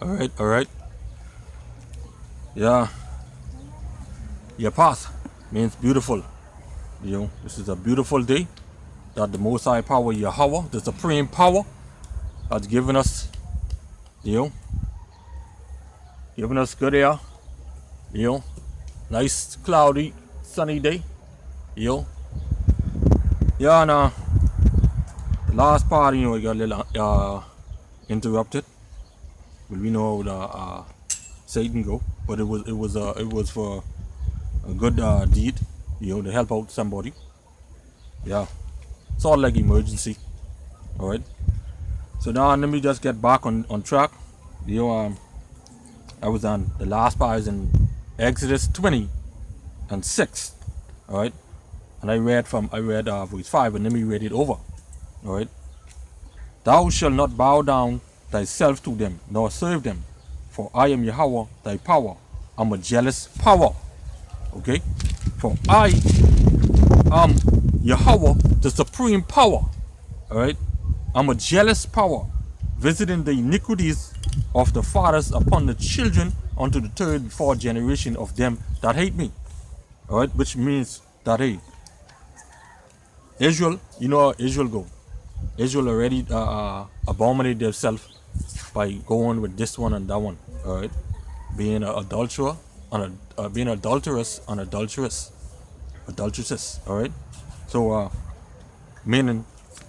All right. Yeah. Your path means beautiful. This is a beautiful day that the Most High Power, Yahweh, the Supreme Power, has given us, you know, giving us good air, nice, cloudy, sunny day, you know. Yeah, and the last part, we got a little interrupted. But we know how the Satan go, but it was for a good deed, to help out somebody. Yeah, sort of like emergency. All right. So now let me just get back on track. I was on the last part is in Exodus 20:6. All right, and I read verse 5, and let me read it over. All right. Thou shalt not bow down thyself to them, nor serve them, for I am Yahweh thy power. I'm a jealous power. Okay? For I am Yahweh, the supreme power. Alright? I'm a jealous power, visiting the iniquities of the fathers upon the children unto the third and fourth generation of them that hate me. Alright? Which means that, hey, Israel, you know how Israel go. Israel already abominated themselves by going with this one and that one. All right, being an adulterer, being adulterous and adulteresses. All right, so meaning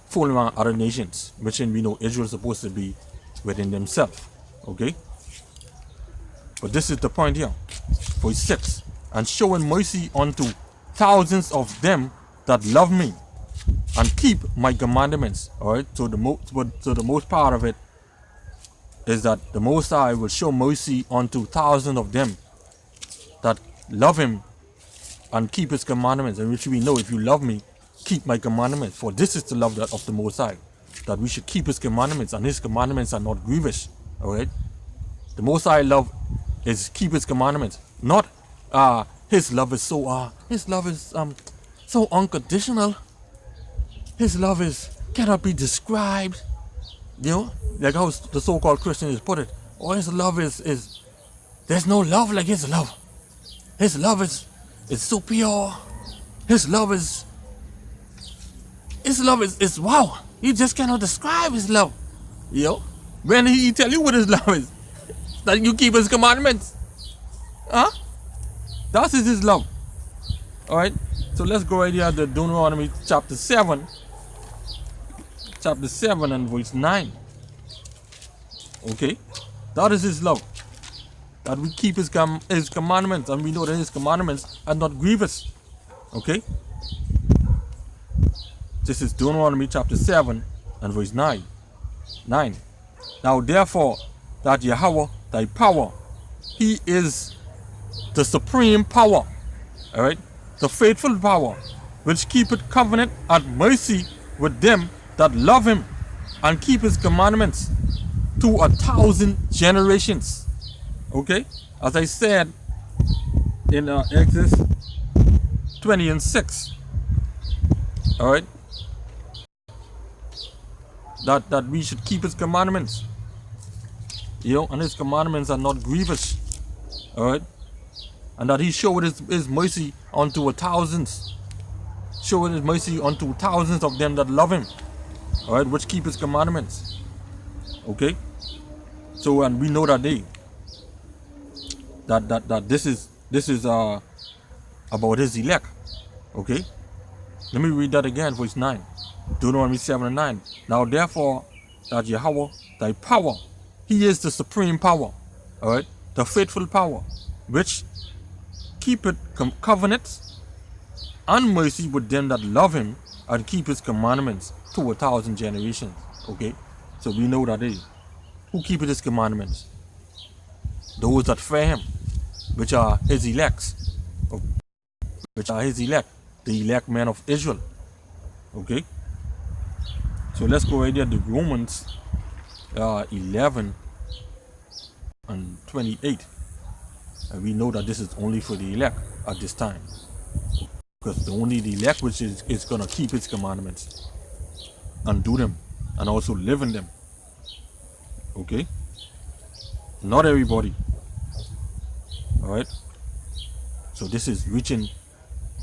fooling on other nations, which we know Israel is supposed to be within themselves. Okay, but this is the point here. Verse 6, and showing mercy unto thousands of them that love me and keep my commandments. All right. So the most part of it is that the Most High will show mercy unto thousands of them that love Him and keep His commandments. And which we know, if you love me, keep my commandments. For this is the love of the Most High, that we should keep His commandments, and His commandments are not grievous. All right. The Most High love is keep His commandments, not His love is so unconditional. His love cannot be described. Like how the so-called Christians put it. Oh, His love is there's no love like His love. His love is so pure. His love is wow. You just cannot describe His love. When He tell you what His love is, that you keep His commandments. Huh? That is His love. All right. So let's go right here to Deuteronomy chapter 7. Chapter 7 and verse 9. Okay, that is His love, that we keep His commandments, and we know that His commandments are not grievous. Okay, this is Deuteronomy chapter 7 and verse 9. Now therefore, that Yahweh thy power, He is the supreme power. All right, the faithful power, which keepeth covenant and mercy with them that love Him and keep His commandments to 1,000 generations. Okay, as I said in Exodus 20:6. All right, that we should keep His commandments. And His commandments are not grievous. All right, and that He showed His mercy unto thousands, showing His mercy unto thousands of them that love Him. All right, which keep His commandments. Okay, so and we know that this is about His elect. Okay, let me read that again, verse 9, Deuteronomy 7 and 9. Now therefore, that Yahweh thy power, He is the supreme power. All right, the faithful power, which keepeth covenants and mercy with them that love Him and keep His commandments to 1,000 generations. Okay, so we know that who keepeth His commandments? Those that fear Him, which are His elects, the elect men of Israel. Okay, so let's go right there to Romans 11 and 28, and we know that this is only for the elect at this time, because only the elect which is going to keep His commandments and do them and also live in them. Okay, Not everybody. All right. So this is reaching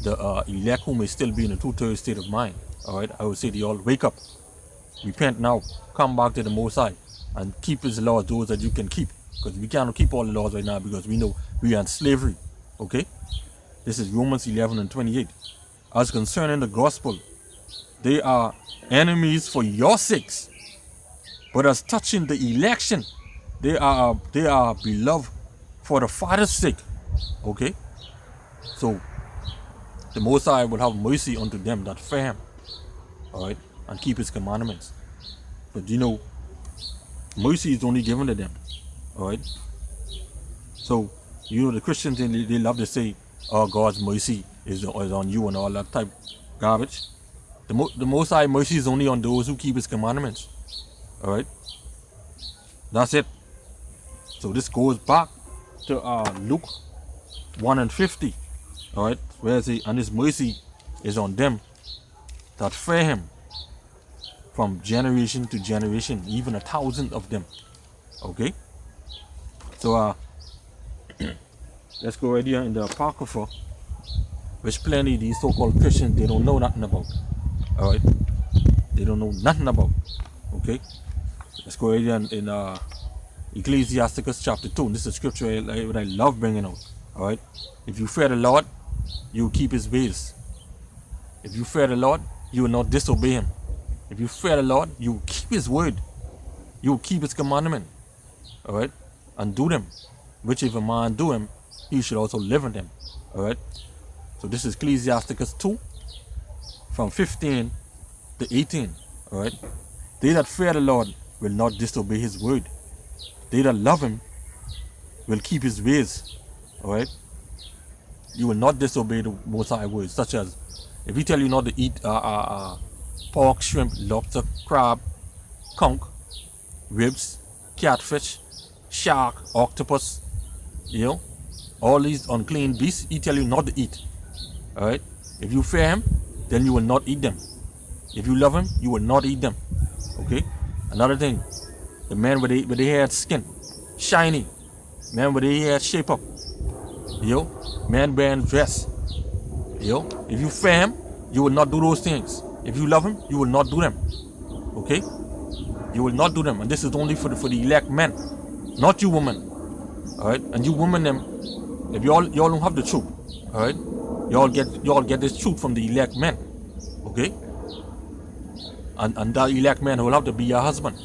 the elect who may still be in a two-thirds state of mind. All right. I would say they all wake up, repent now, come back to the Most High, and keep His laws, those that you can keep, because we cannot keep all the laws right now because we know we are in slavery. Okay. This is Romans 11:28. As concerning the gospel, they are enemies for your sakes, but as touching the election, they are beloved for the Father's sake. Okay. So the Most High will have mercy unto them that fear Him, all right, and keep His commandments. But you know, mercy is only given to them, all right. So you know the Christians, they love to say, "Oh, God's mercy is on you" and all that type garbage. The Most High mercy is only on those who keep His commandments, all right. That's it. So this goes back to Luke 1:50. All right, where it says, "And His mercy is on them that fear Him from generation to generation, even 1,000 of them." Okay. So let's go right here in the Apocrypha, which plenty of these so-called Christians, they don't know nothing about. All right, they don't know nothing about. Okay. Let's go right here in Ecclesiasticus chapter 2. This is a scripture I love bringing out. All right. If you fear the Lord, you will keep His ways. If you fear the Lord, you will not disobey Him. If you fear the Lord, you will keep His word. You will keep His commandment. All right. And do them. Which if a man do them, he should also live in them. All right. So this is Ecclesiasticus 2 from 15 to 18. All right. They that fear the Lord will not disobey His word. They that love Him will keep His ways. All right. You will not disobey the Most High words, such as if He tell you not to eat pork, shrimp, lobster, crab, conch, ribs, catfish, shark, octopus, you know, all these unclean beasts, He tell you not to eat. All right. If you fear Him, then you will not eat them. If you love Him, you will not eat them. Okay. Another thing, the man with the hair skin, shiny, man with the hair shape up, you know, man wearing dress, you know. If you fear Him, you will not do those things. If you love Him, you will not do them. Okay. You will not do them, and this is only for the elect men, not you women. All right. And you women, them, if y'all don't have the truth, all right, y'all get this truth from the elect men. Okay. And that elect man will have to be your husband.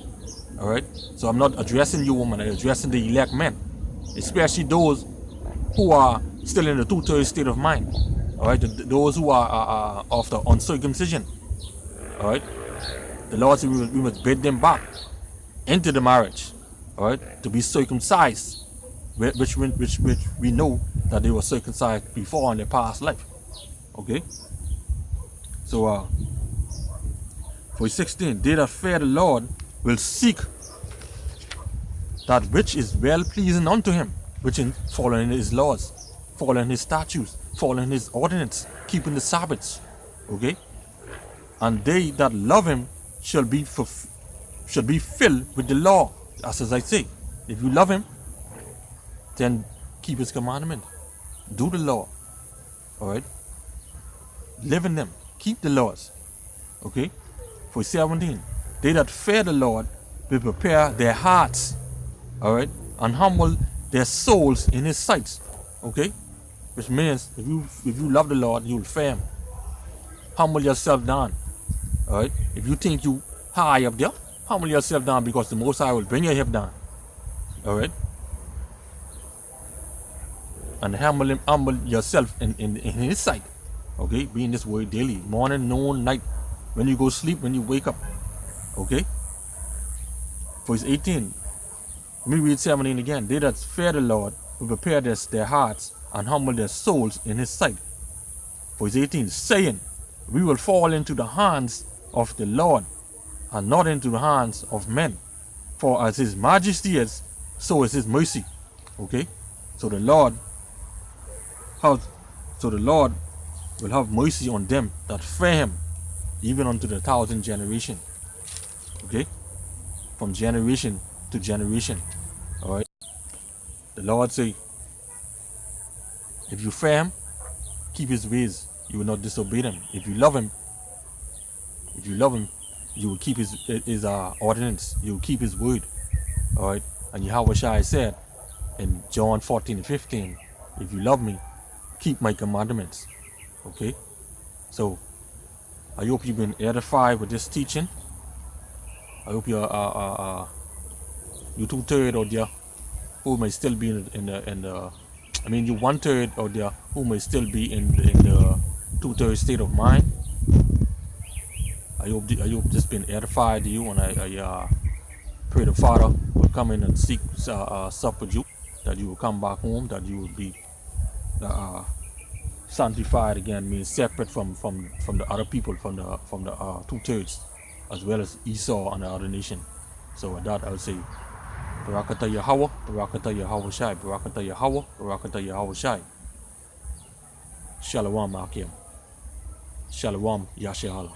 All right. So I'm not addressing you women, I'm addressing the elect men, especially those who are still in the two-thirds state of mind. All right. Those who are of the uncircumcision. All right. The Lord said we must bid them back into the marriage. All right. To be circumcised, which we know that they were circumcised before in their past life. Okay. So verse 16, they that fear the Lord will seek that which is well pleasing unto Him, which in following His laws, following His statutes, following His ordinance, keeping the Sabbaths. Okay. And they that love Him shall be filled with the law. As I say, if you love Him, then keep His commandment, do the law. All right. Live in them, keep the laws. Okay. For 17, they that fear the Lord will prepare their hearts, all right, and humble their souls in His sight. Okay. Which means if you love the Lord, you will fear Him. Humble yourself down. All right. If you think you high up there, humble yourself down, because the Most High will bring your head down. All right. And humble yourself in His sight. Okay. Be in this word daily, morning, noon, night, when you go sleep, when you wake up. Okay. Verse 18. Let me read 17 again. They that fear the Lord will prepare their hearts and humble their souls in His sight. Verse 18, saying, we will fall into the hands of the Lord and not into the hands of men. For as His majesty is, so is His mercy. Okay. So the Lord will have mercy on them that fear Him, even unto the 1,000th generation. Okay. From generation to generation. All right. The Lord say, if you fear him, keep his ways, you will not disobey them. If you love him, you will keep his ordinance, you will keep his word. Alright? And Yahweh Shai said in John 14:15, if you love me, keep my commandments. Okay? So I hope you've been edified with this teaching. I hope you're you 2/3 out there who may still be in the I mean you 1/3 out there who may still be in the 2/3 state of mind. I hope this been edified to you, and I pray the Father will come in and seek sup with you, that you will come back home, that you will be sanctified again, means separate from the other people, from the 2/3, as well as Esau and the other nation. So with that, I would say, Barakatah Yahweh, Barakatah Yahweh Shai, Barakatah Yahweh, Barakatah Yahweh Shai. Shalom Akim. Shalom Yashawan.